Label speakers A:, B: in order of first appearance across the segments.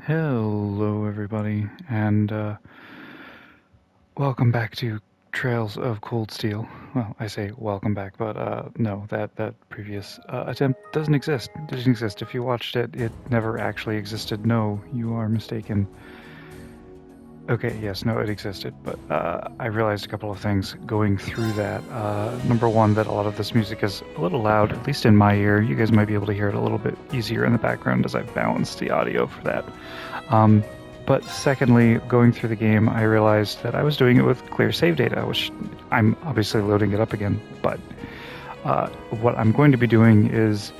A: Hello, everybody, and welcome back to Trails of Cold Steel. Well, I say welcome back, but no, that previous attempt doesn't exist. It doesn't exist. If you watched it, it never actually existed. No, you are mistaken. Okay, yes, no, it existed, but I realized a couple of things going through that. Number one, that a lot of this music is a little loud, at least in my ear. You guys might be able to hear it a little bit easier in the background as I've balanced the audio for that. But secondly, going through the game, I realized that I was doing it with clear save data, which I'm obviously loading it up again, but what I'm going to be doing is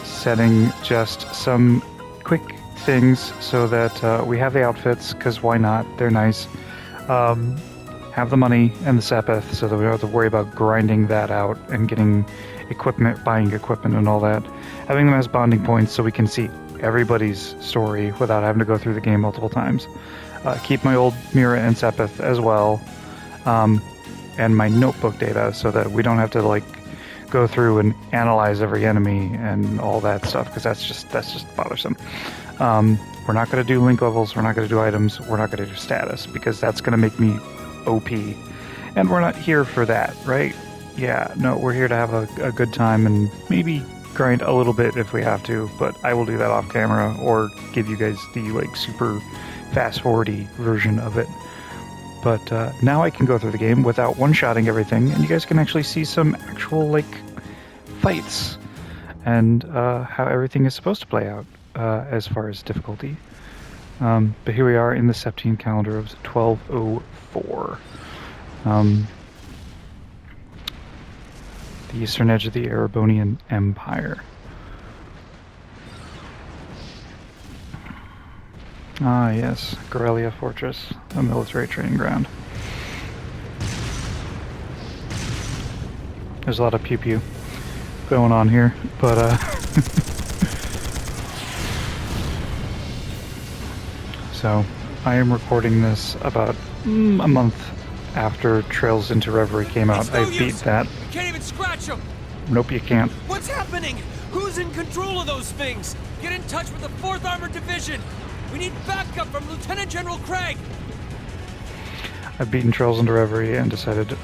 A: setting just some quick things so that we have the outfits, because why not? They're nice. Have the money and the Sepith so that we don't have to worry about grinding that out and getting equipment, buying equipment and all that. Having them as bonding points so we can see everybody's story without having to go through the game multiple times. Keep my old Mira and Sepith as well, and my notebook data so that we don't have to go through and analyze every enemy and all that stuff, because that's just bothersome. We're not going to do link levels, we're not going to do items, we're not going to do status, because that's going to make me OP. And we're not here for that, right? Yeah, no, we're here to have a good time and maybe grind a little bit if we have to, but I will do that off camera or give you guys the super fast-forwardy version of it. But now I can go through the game without one-shotting everything, and you guys can actually see some actual fights and how everything is supposed to play out as far as difficulty. But here we are in the Septine calendar of 1204. The eastern edge of the Erebonian Empire. Ah, yes, Gorelia Fortress, a military training ground. There's a lot of pew-pew going on here, but so I am recording this about a month after Trails into Reverie came out. I beat that.
B: You can't even scratch them!
A: Nope, you can't.
B: What's happening? Who's in control of those things? Get in touch with the 4th Armored Division! We need backup from Lieutenant General Craig!
A: I've beaten Trails into Reverie and decided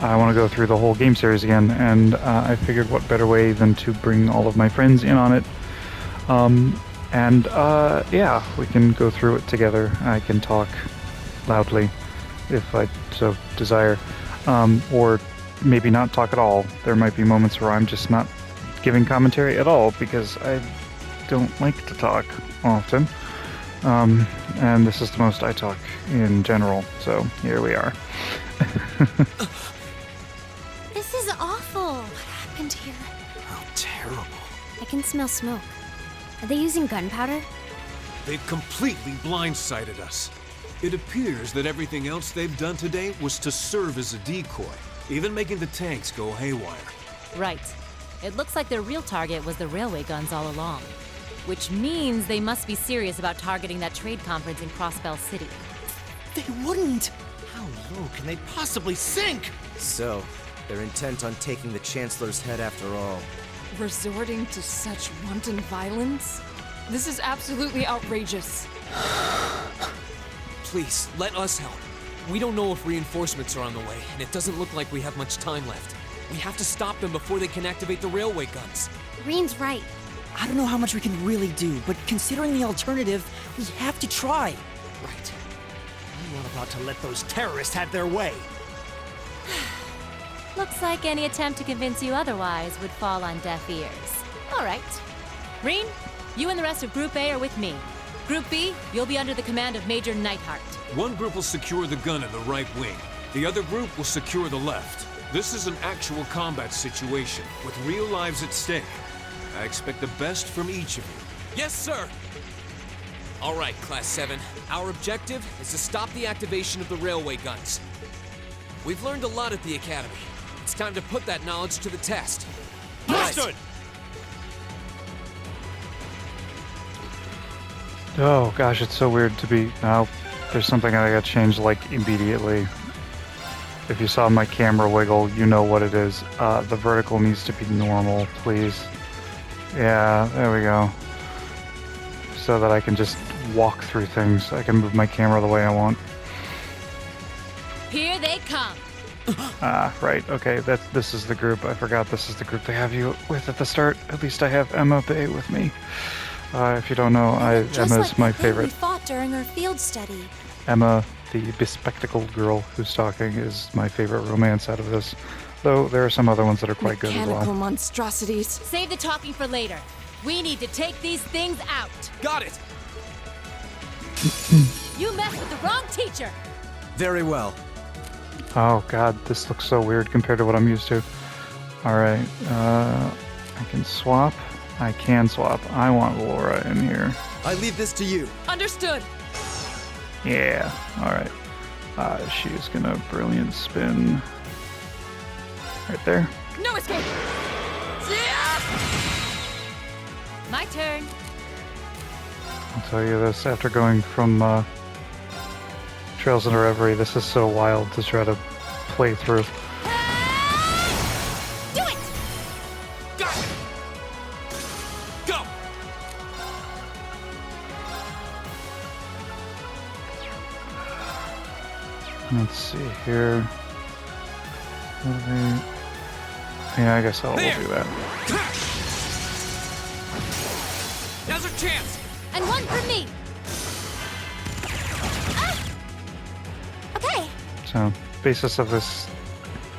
A: I want to go through the whole game series again, and I figured what better way than to bring all of my friends in on it. Yeah, we can go through it together. I can talk loudly if I so desire, or maybe not talk at all. There might be moments where I'm just not giving commentary at all because I don't like to talk often, and this is the most I talk in general, so here we are.
C: This is awful. What happened here?
B: How terrible.
C: I can smell smoke. Are they using gunpowder?
B: They've completely blindsided us. It appears that everything else they've done today was to serve as a decoy, even making the tanks go haywire.
D: Right. It looks like their real target was the railway guns all along. Which means they must be serious about targeting that trade conference in Crossbell City.
E: They wouldn't! How low can they possibly sink?
F: So, they're intent on taking the Chancellor's head after all.
G: Resorting to such wanton violence? This is absolutely outrageous.
B: Please, let us help. We don't know if reinforcements are on the way, and it doesn't look like we have much time left. We have to stop them before they can activate the railway guns.
C: Reen's right.
E: I don't know how much we can really do, but considering the alternative, we have to try.
B: Right.
E: I'm not about to let those terrorists have their way.
D: Looks like any attempt to convince you otherwise would fall on deaf ears. All right. Reen, you and the rest of Group A are with me. Group B, you'll be under the command of Major Neidhart.
B: One group will secure the gun in the right wing. The other group will secure the left. This is an actual combat situation, with real lives at stake. I expect the best from each of you. Yes, sir! All right, Class 7. Our objective is to stop the activation of the railway guns. We've learned a lot at the Academy. It's time to put that knowledge to the test.
E: Understood!
A: Oh gosh, it's so weird to be now. There's something I gotta change immediately. If you saw my camera wiggle, you know what it is. The vertical needs to be normal, please. Yeah, there we go. So so that I can just walk through things. I can move my camera the way I want.
D: Here they come.
A: Ah, right. Okay, this is the group. I forgot this is the group they have you with at the start. At least I have Emma Bay with me. If you don't know, Emma's my favorite.
C: We fought during our field study.
A: Emma, the bespectacled girl who's talking, is my favorite romance out of this. Though there are some other ones that are quite good as
G: Mechanical
A: well.
G: monstrosities.
D: Save the talking for later. We need to take these things out.
F: Got it!
D: You messed with the wrong teacher.
F: Very well.
A: Oh god, this looks so weird compared to what I'm used to. Alright, I can swap. I can swap. I want Laura in here.
F: I leave this to you.
G: Understood.
A: Yeah, alright. She's gonna brilliant spin. Right there.
G: No escape.
D: My turn.
A: I'll tell you this, after going from Trails into Reverie, this is so wild to try to play through.
D: Do it.
B: Got it! Go!
A: Let's see here. Yeah, I guess I'll do that.
B: Now's our chance!
C: And one for me. Okay.
A: So, basis of this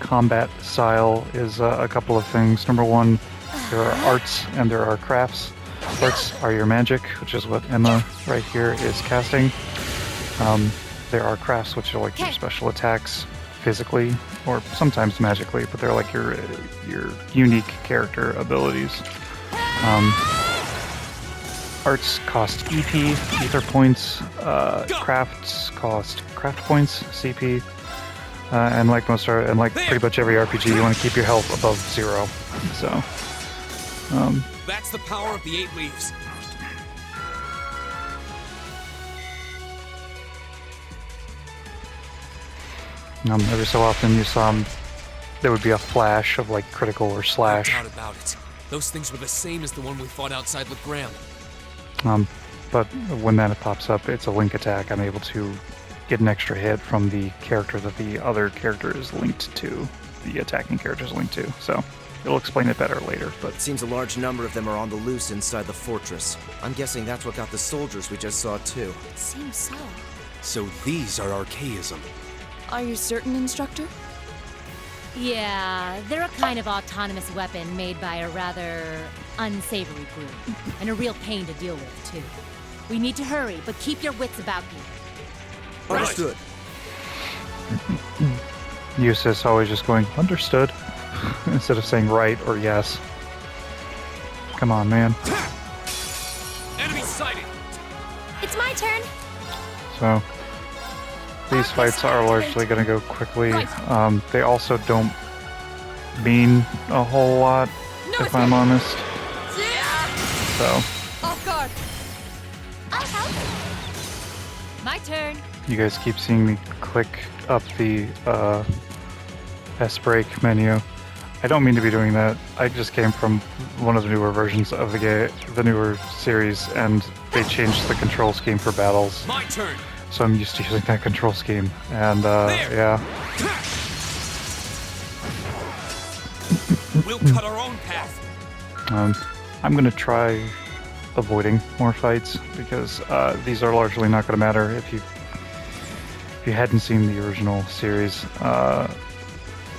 A: combat style is a couple of things. Number one, there are arts and there are crafts. Arts are your magic, which is what Emma right here is casting. There are crafts, which are like your special attacks physically or sometimes magically, but they're like your unique character abilities. Arts cost EP, ether points. Crafts cost craft points, CP. And like pretty much every RPG, you want to keep your health above 0. So,
B: That's the power of the 8 leaves.
A: every so often you saw there would be a flash of like critical or
B: No
A: slash.
B: doubt about it. Those things were the same as the one we fought outside with Graham.
A: But when that pops up, it's a link attack. I'm able to get an extra hit from the character that the other character is linked to, the attacking character is linked to. So it'll explain it better later. But
F: It seems a large number of them are on the loose inside the fortress. I'm guessing that's what got the soldiers we just saw too.
C: Seems so.
B: So these are archaism.
G: Are you certain, instructor?
D: Yeah, they're a kind of autonomous weapon made by a rather unsavory group. And a real pain to deal with, too. We need to hurry, but keep your wits about you.
F: Understood.
A: Eustace always just going, understood, instead of saying right or yes. Come on, man.
B: Enemy sighted!
C: It's my turn.
A: So these fights are largely going to go quickly. They also don't mean a whole lot, if I'm honest. So
G: Off guard.
C: I'll help.
D: My turn.
A: you guys keep seeing me click up the S-brake menu. I don't mean to be doing that. I just came from one of the newer versions of the newer series, and they changed the control scheme for battles.
B: My turn!
A: So I'm used to using that control scheme, and yeah.
B: We'll cut our own path.
A: I'm gonna try avoiding more fights because these are largely not gonna matter if you hadn't seen the original series.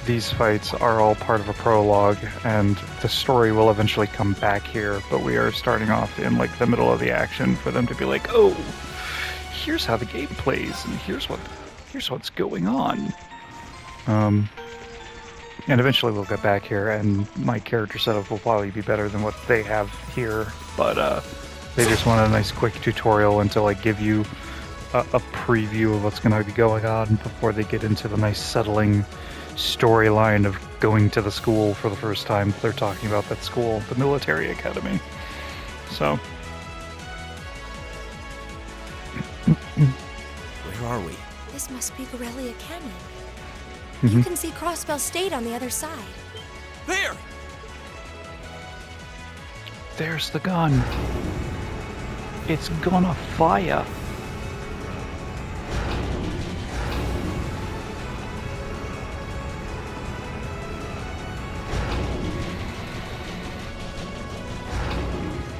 A: These fights are all part of a prologue, and the story will eventually come back here, but we are starting off in like the middle of the action for them to be like, oh, here's how the game plays, and here's what's going on. And eventually we'll get back here, and my character setup will probably be better than what they have here, but they just want a nice quick tutorial and to like give you a preview of what's going to be going on before they get into the nice settling storyline of going to the school for the first time. They're talking about that school, the military academy. So
F: Where are we?
C: This must be Gorelia Canyon.
A: Mhm.
C: You can see Crossbell State on the other side.
B: There!
A: there's the gun. It's gonna fire.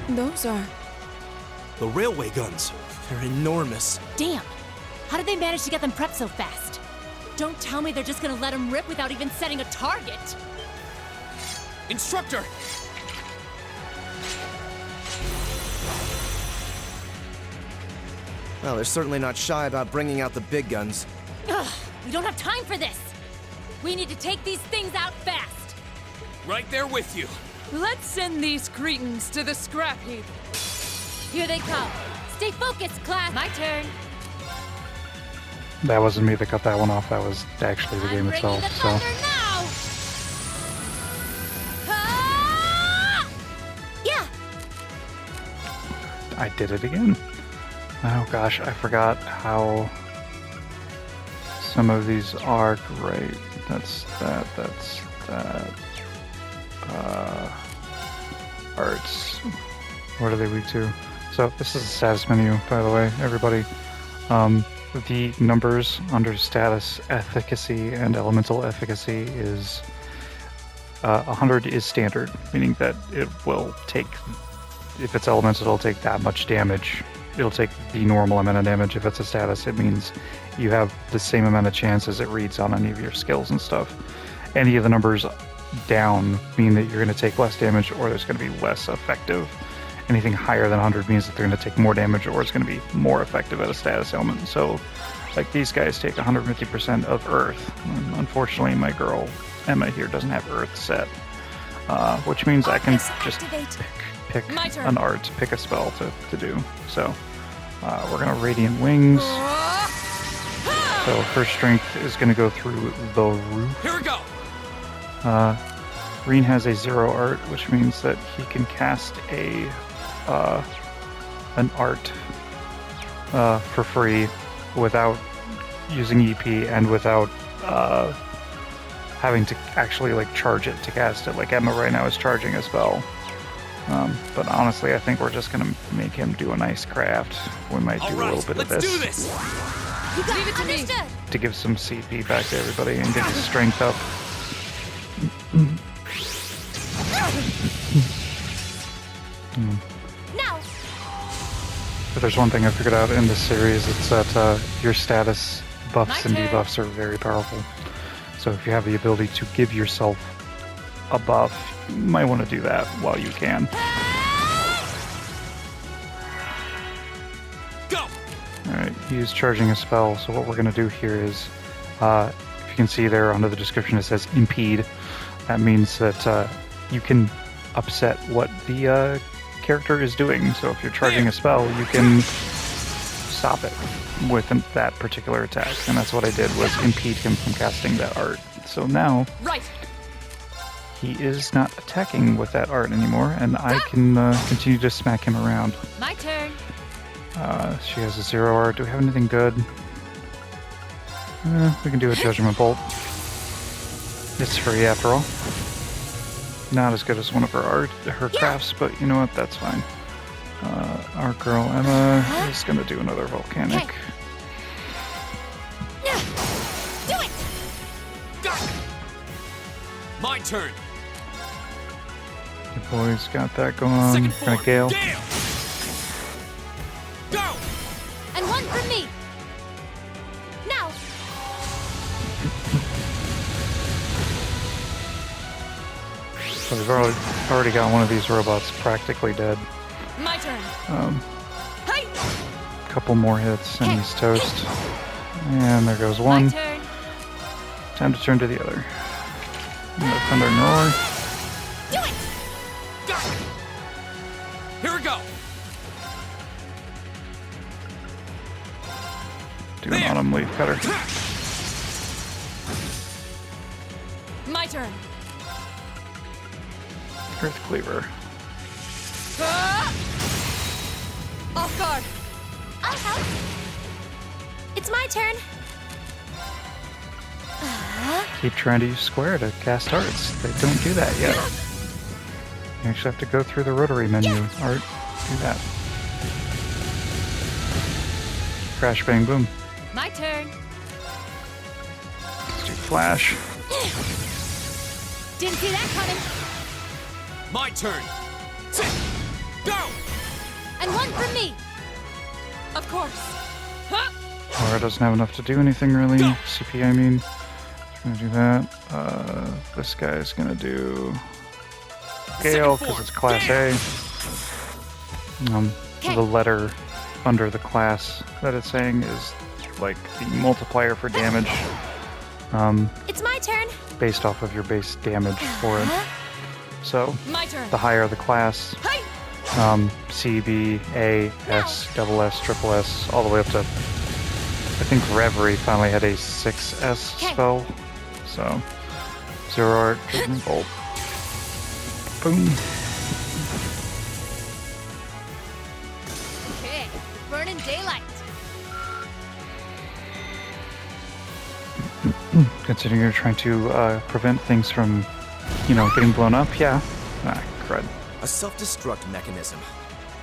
G: Those are...
F: The railway guns. They're enormous.
D: Damn! How did they manage to get them prepped so fast? Don't tell me they're just gonna let them rip without even setting a target!
B: Instructor!
F: Well, they're certainly not shy about bringing out the big guns.
D: Ugh, we don't have time for this! We need to take these things out fast!
B: Right there with you.
G: Let's send these cretins to the scrap heap.
D: Here they come! Stay focused, class! My turn!
A: That wasn't me that cut that one off. That was actually the game
D: I'm
A: itself.
D: bringing the
A: So
D: thunder now! Ah! Yeah!
A: I did it again. Oh gosh, I forgot how some of these are great. That's that. Arts. What are they weak to? So this is a status menu, by the way, everybody. The numbers under status efficacy and elemental efficacy is 100 is standard, meaning that it will take, if it's elemental, it'll take that much damage. It'll take the normal amount of damage. If it's a status, it means you have the same amount of chance as it reads on any of your skills and stuff. Any of the numbers down mean that you're going to take less damage or there's going to be less effective. Anything higher than 100 means that they're going to take more damage or it's going to be more effective at a status element. So, like, these guys take 150% of Earth. Unfortunately, my girl Emma here doesn't have Earth set, which means I can just pick an art, pick a spell to do. So, we're going to Radiant Wings. So, her strength is going to go through the roof.
B: Here we go!
A: Reen has a 0 art, which means that he can cast an art for free without using EP and without having to actually like charge it to cast it. Like Emma right now is charging a spell. But honestly, I think we're just gonna make him do a nice craft. We might do a little bit of
B: let's
A: this.
B: do this!
D: You got it, understood!
A: To give some CP back to everybody and get his strength up.
D: Now!
A: If there's one thing I figured out in this series, it's that your status buffs
D: My
A: and
D: turn.
A: debuffs are very powerful. So if you have the ability to give yourself a buff, you might want to do that while you can.
B: Go!
A: Alright, he's charging a spell, so what we're going to do here is, if you can see there under the description it says impede. That means that you can upset what the character is doing. So if you're charging a spell, you can stop it with that particular attack. And that's what I did, was impede him from casting that art. So now
G: Right.
A: he is not attacking with that art anymore, and I can continue to smack him around.
D: My turn!
A: She has a 0 art. Do we have anything good? We can do a Judgment Bolt. It's free after all. Not as good as one of her crafts, but you know what? That's fine. Our girl Emma is gonna do another volcanic.
D: Do it!
B: My turn!
A: You boys got that going on.
B: Second
A: Gonna
B: form!
A: Gale.
B: Gale! Go!
D: And one from me! Now!
A: So we've already got one of these robots practically dead.
G: My turn. Hey!
A: Couple more hits and he's toast. And there goes
D: My
A: one.
D: turn!
A: Time to turn to the other. And the thunder and roar.
D: Do it!
B: Go! Here we go!
A: Do an autumn leaf cutter.
G: My turn.
A: Earth cleaver.
G: Off guard.
C: I'll help. It's my turn.
A: Keep trying to use square to cast arts. They don't do that yet. You actually have to go through the rotary menu. Art, do that. Crash, bang, boom.
D: My turn.
A: Let's do flash.
D: Didn't see that coming.
B: My turn. Sit. Go.
D: And one for me.
G: Of course.
A: Aura doesn't have enough to do anything really. CP, I mean. He's gonna do that. This guy's gonna do Gale because it's Class A. The letter under the class that it's saying is like the multiplier for damage.
C: It's my turn.
A: Based off of your base damage for it. So
G: My turn.
A: the higher the class, C, B, A, S, double S, triple S, all the way up to, I think Reverie finally had a 6S spell. So, Zero Art, Driven Bolt. Boom.
D: Okay, burning daylight.
A: Considering you're trying to prevent things from, getting blown up, yeah. Ah, crud.
F: A self-destruct mechanism.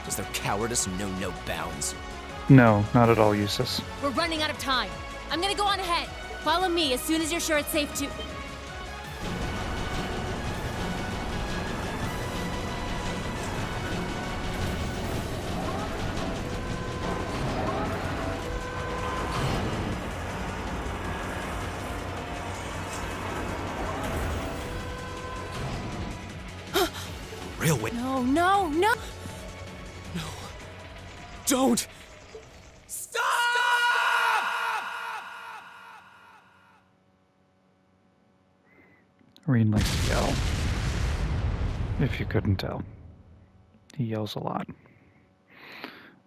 F: Does their cowardice know no bounds?
A: No, not at all useless.
D: We're running out of time. I'm gonna go on ahead. Follow me as soon as you're sure it's safe to.
F: Railway.
D: No, no, no!
B: Don't.
A: Reen likes to yell. If you couldn't tell. He yells a lot.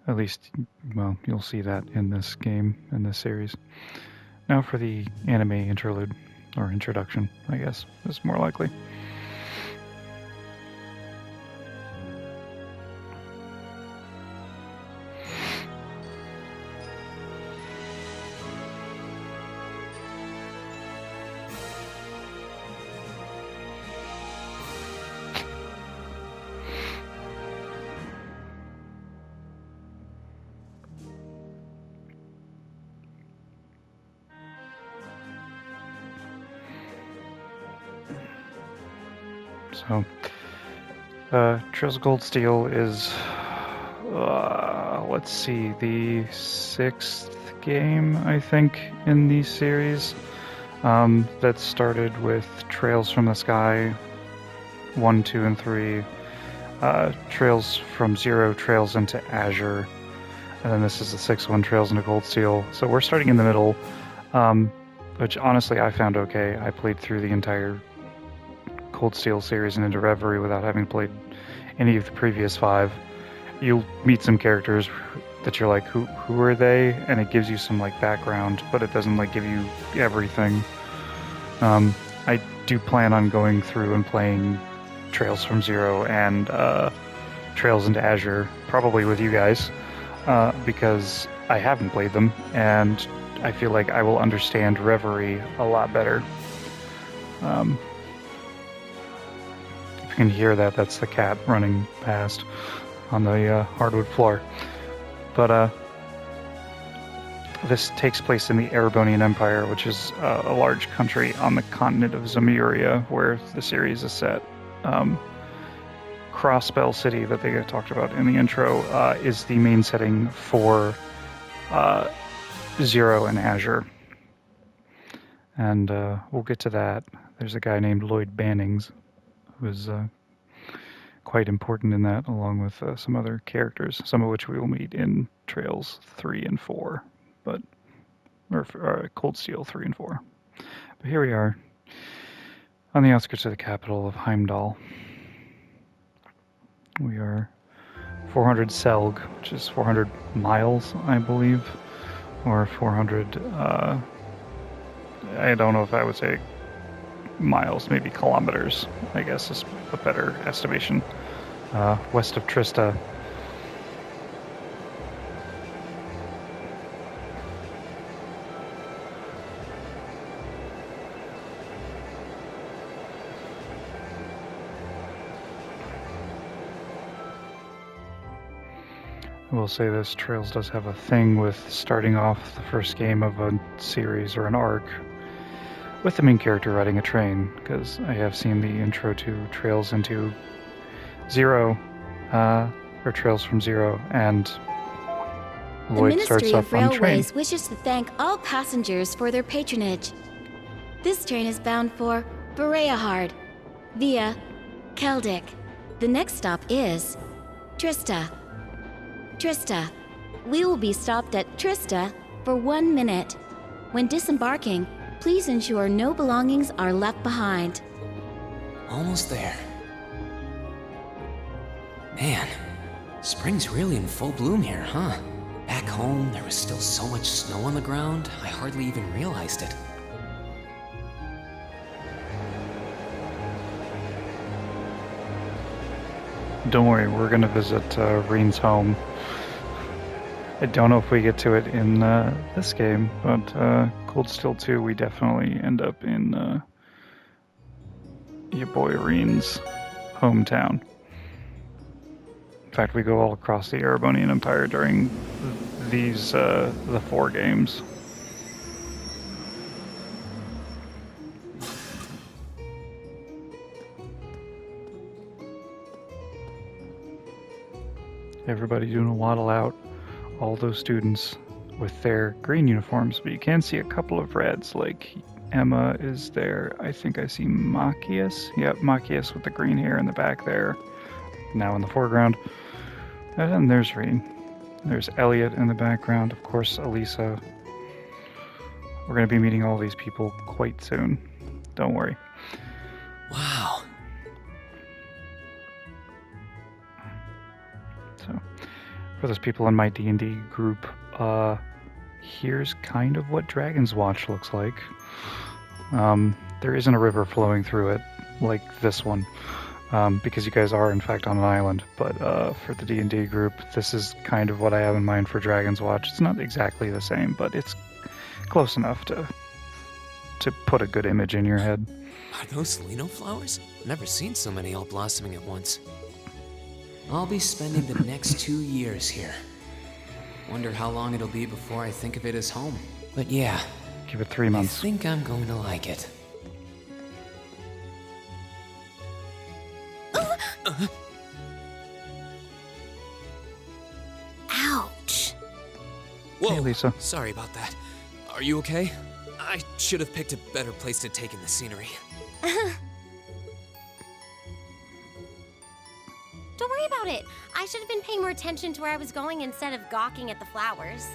A: At least, well, you'll see that in this game, in this series. Now for the anime interlude, or introduction, I guess, is more likely. So, Trails of Cold Steel is, let's see, the 6th game, I think, in the series. That started with Trails from the Sky 1, 2, and 3. Trails from Zero, Trails into Azure. And then this is the 6th one, Trails into Cold Steel. So we're starting in the middle, which honestly I found okay. I played through the entire Cold Steel series and into Reverie without having played any of the previous 5. You'll meet some characters that you're like, who are they? And it gives you some like background, but it doesn't like give you everything. I do plan on going through and playing Trails from Zero and Trails into Azure, probably with you guys, because I haven't played them, and I feel like I will understand Reverie a lot better. If you can hear that, that's the cat running past on the hardwood floor. But this takes place in the Erebonian Empire, which is a large country on the continent of Zemuria, where the series is set. Crossbell City, that they talked about in the intro, is the main setting for Zero and Azure. And we'll get to that. There's a guy named Lloyd Bannings, who is quite important in that, along with some other characters, some of which we will meet in Trails 3 and 4, or Cold Steel 3 and 4. But here we are, on the outskirts of the capital of Heimdall. We are 400 Selg, which is 400 miles, I believe, or 400, I don't know if I would say miles, maybe kilometers, I guess is a better estimation, west of Trista. I will say this, Trails does have a thing with starting off the first game of a series or an arc with the main character riding a train, because I have seen the intro to Trails into Zero, or Trails from Zero, and
H: The
A: Lloyd
H: Ministry
A: starts
H: of
A: off on the train.
H: Railways wishes to thank all passengers for their patronage. This train is bound for Bereahard via Keldic. The next stop is Trista. Trista. We will be stopped at Trista for 1 minute. When disembarking, please ensure no belongings are left behind.
I: Almost there. Man, spring's really in full bloom here, huh? Back home, there was still so much snow on the ground, I hardly even realized it.
A: Don't worry, we're going to visit Reen's home. I don't know if we get to it in this game, but Cold Steel 2, we definitely end up in your boy Reen's hometown. In fact, we go all across the Erebonian Empire during these, the 4 games. Everybody doing a waddle out, all those students with their green uniforms, but you can see a couple of reds, like Emma is there. I think I see Machias. Yep, Machias with the green hair in the back there, now in the foreground. And then there's Reen. There's Elliot in the background, of course, Elisa. We're going to be meeting all these people quite soon. Don't worry.
I: Wow.
A: So, for those people in my D&D group, here's kind of what Dragon's Watch looks like. There isn't a river flowing through it like this one, because you guys are in fact on an island, but for the D&D group, this is kind of what I have in mind for Dragon's Watch. It's not exactly the same, but it's close enough to put a good image in your head.
I: Are those Lino flowers? I've never seen so many all blossoming at once. I'll be spending the next 2 years here. Wonder how long it'll be before I think of it as home. But yeah,
A: Give it 3 months.
I: I think I'm going to like it.
H: Ouch.
I: Whoa,
A: Hey, Lisa.
I: sorry about that. Are you okay? I should have picked a better place to take in the scenery.
C: Don't worry about it. I should have been paying more attention to where I was going instead of gawking at the flowers.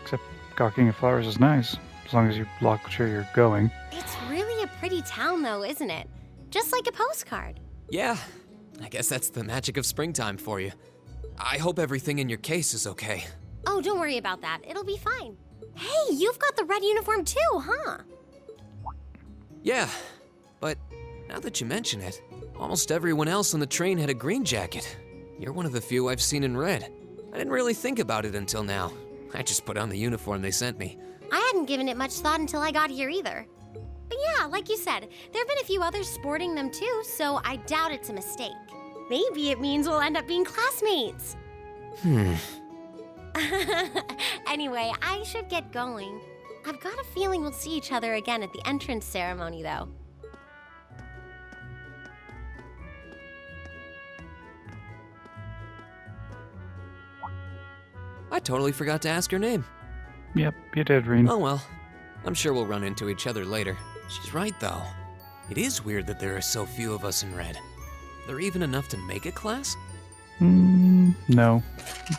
A: Except gawking at flowers is nice, as long as you look where you're going.
C: It's really a pretty town, though, isn't it? Just like a postcard.
I: Yeah, I guess that's the magic of springtime for you. I hope everything in your case is okay.
C: Oh, don't worry about that. It'll be fine. Hey, you've got the red uniform too, huh?
I: Yeah, but now that you mention it, almost everyone else on the train had a green jacket. You're one of the few I've seen in red. I didn't really think about it until now. I just put on the uniform they sent me.
C: I hadn't given it much thought until I got here either. But yeah, like you said, there have been a few others sporting them too, so I doubt it's a mistake. Maybe it means we'll end up being classmates. Anyway, I should get going. I've got a feeling we'll see each other again at the entrance ceremony, though.
I: I totally forgot to ask her name.
A: Yep, you did, Reen.
I: Oh well, I'm sure we'll run into each other later. She's right, though. It is weird that there are so few of us in red. There even enough to make a class?
A: No,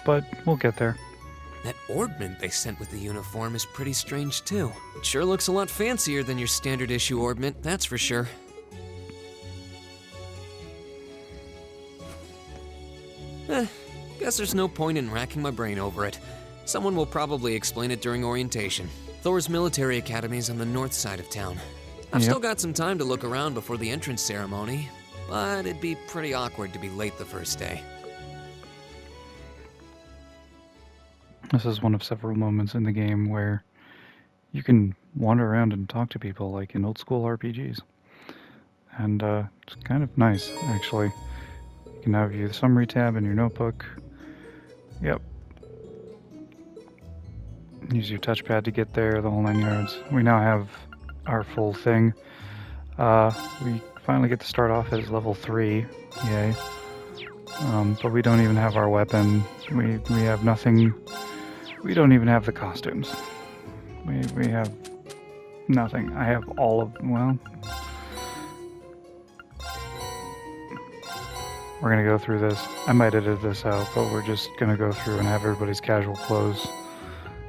A: but we'll get there.
I: That orbment they sent with the uniform is pretty strange, too. It sure looks a lot fancier than your standard issue orbment, that's for sure. Guess there's no point in racking my brain over it. Someone will probably explain it during orientation. Thor's military academy's on the north side of town. I've still got some time to look around before the entrance ceremony, but it'd be pretty awkward to be late the first day.
A: This is one of several moments in the game where you can wander around and talk to people like in old school RPGs. And it's kind of nice, actually. You can now view the summary tab in your notebook. Yep, Use your touchpad to get there, the whole 9 yards. We now have our full thing. We finally get to start off as level 3. Yay. But we don't even have our weapon. We have nothing. We don't even have the costumes. We have nothing. I have all of, well, we're gonna go through this. I might edit this out, but we're just gonna go through and have everybody's casual clothes.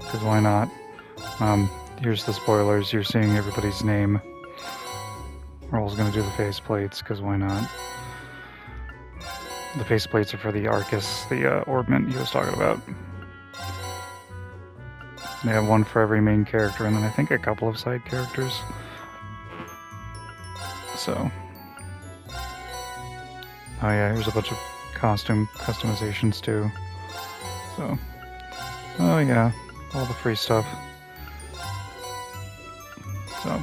A: Because why not? Here's the spoilers. You're seeing everybody's name. We're also gonna do the faceplates, because why not? The faceplates are for the Arcus, the orbment he was talking about. They have one for every main character, and then I think a couple of side characters. So. Oh yeah, here's a bunch of costume customizations too. So. Oh yeah, all the free stuff. So.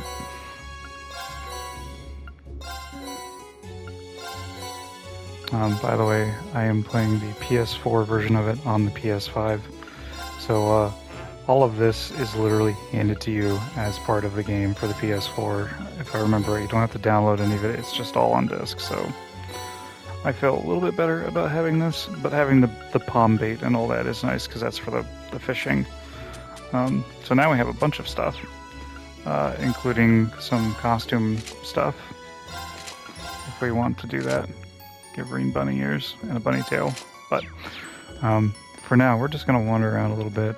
A: By the way, I am playing the PS4 version of it on the PS5. So, all of this is literally handed to you as part of the game for the PS4. If I remember right, you don't have to download any of it, it's just all on disc, so I feel a little bit better about having this, but having the palm bait and all that is nice, because that's for the fishing. So now we have a bunch of stuff, including some costume stuff, if we want to do that. Give Reen bunny ears and a bunny tail, but for now, we're just going to wander around a little bit.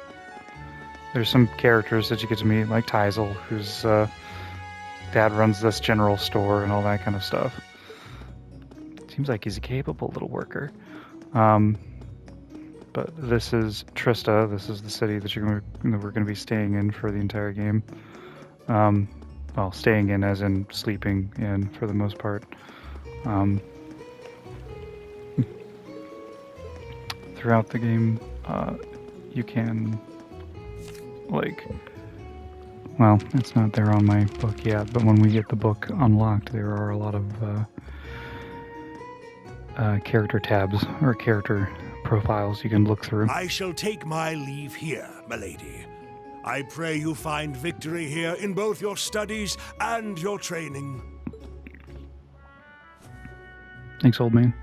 A: There's some characters that you get to meet, like Teisel, whose dad runs this general store and all that kind of stuff. Seems like he's a capable little worker. But this is Trista. This is the city that we're going to be staying in for the entire game. Well, staying in as in sleeping in for the most part. Throughout the game, you can, like, well, it's not there on my book yet, but when we get the book unlocked, there are a lot of character tabs or character profiles you can look through.
J: I shall take my leave here, milady. I pray you find victory here in both your studies and your training.
A: Thanks, old man.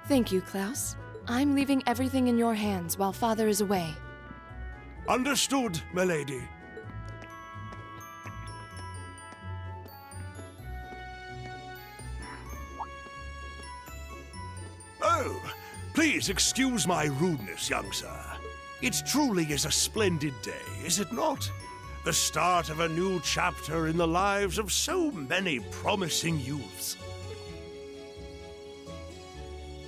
G: Thank you, Klaus. I'm leaving everything in your hands while Father is away.
J: Understood, milady. Oh, please excuse my rudeness, young sir. It truly is a splendid day, is it not? The start of a new chapter in the lives of so many promising youths.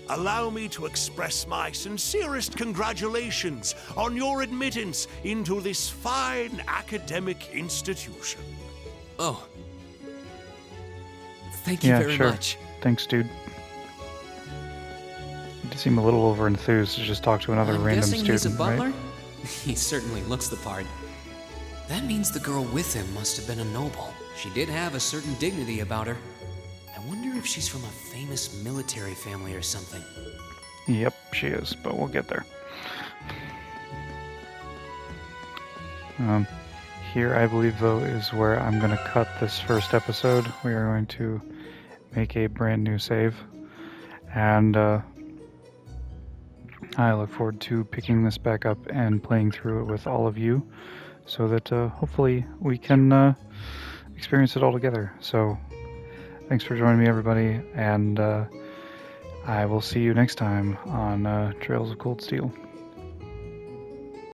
J: Allow me to express my sincerest congratulations on your admittance into this fine academic institution.
I: Oh. Thank you very
A: sure.
I: much.
A: Thanks, dude. You seem a little over-enthused to just talk to another
I: I'm
A: random
I: guessing
A: student,
I: he's a butler?
A: right?
I: He certainly looks the part. That means the girl with him must have been a noble. She did have a certain dignity about her. I wonder if she's from a famous military family or something.
A: Yep, she is, but we'll get there. Here, I believe, though, is where I'm going to cut this first episode. We are going to make a brand new save. And I look forward to picking this back up and playing through it with all of you, so that hopefully we can experience it all together. So, thanks for joining me, everybody, and I will see you next time on Trails of Cold Steel.